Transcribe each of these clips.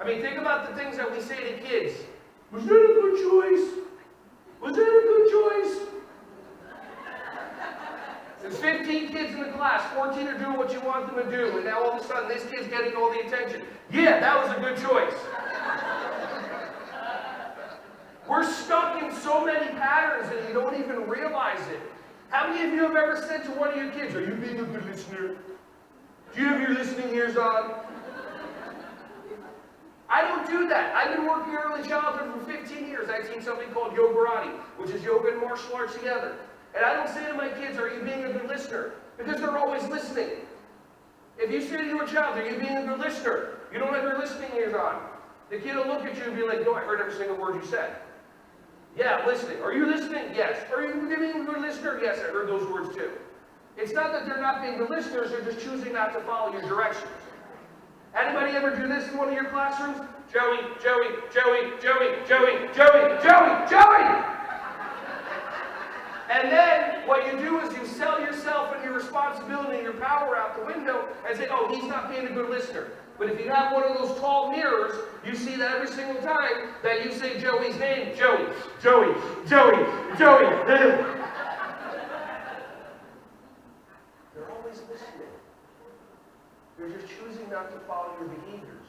I mean, think about the things that we say to kids. Was that a good choice? Was that a good choice? There's 15 kids in the class, 14 are doing what you want them to do, and now all of a sudden this kid's getting all the attention. Yeah, that was a good choice. We're stuck in so many patterns and you don't even realize it. How many of you have ever said to one of your kids, are you being a good listener? Do you have your listening ears on? I don't do that. I've been working early childhood for 15 years. I teach something called yogarati, which is yoga and martial arts together. And I don't say to my kids, are you being a good listener? Because they're always listening. If you say to your child, are you being a good listener? You don't have your listening ears on. The kid will look at you and be like, no, I heard every single word you said. Yeah, I'm listening. Are you listening? Yes. Are you being a good listener? Yes, I heard those words too. It's not that they're not being good listeners, they're just choosing not to follow your directions. Anybody ever do this in one of your classrooms? Joey, Joey, Joey, Joey, Joey, Joey, Joey, Joey! And then what you do is you sell yourself and your responsibility and your power out the window and say, oh, he's not being a good listener. But if you have one of those tall mirrors, you see that every single time that you say Joey's name, Joey, Joey, Joey, Joey. They're always listening. They're just choosing not to follow your behaviors.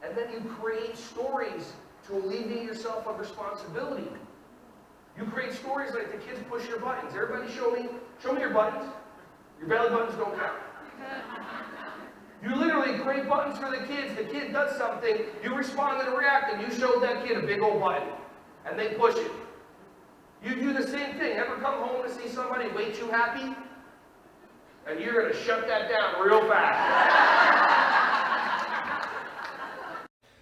And then you create stories to alleviate yourself of responsibility. You create stories like the kids push your buttons. Everybody show me your buttons. Your belly buttons don't count. You literally create buttons for the kids. The kid does something, you respond and react, and you show that kid a big old button. And they push it. You do the same thing. Ever come home to see somebody way too happy? And you're going to shut that down real fast.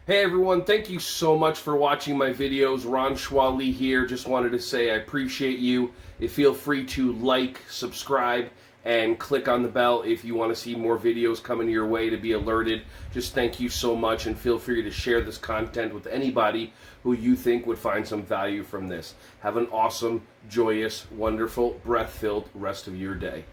Hey everyone, thank you so much for watching my videos. Ron Schwally here. Just wanted to say I appreciate you. Feel free to like, subscribe, and click on the bell if you want to see more videos coming your way to be alerted. Just thank you so much, and feel free to share this content with anybody who you think would find some value from this. Have an awesome, joyous, wonderful, breath-filled rest of your day.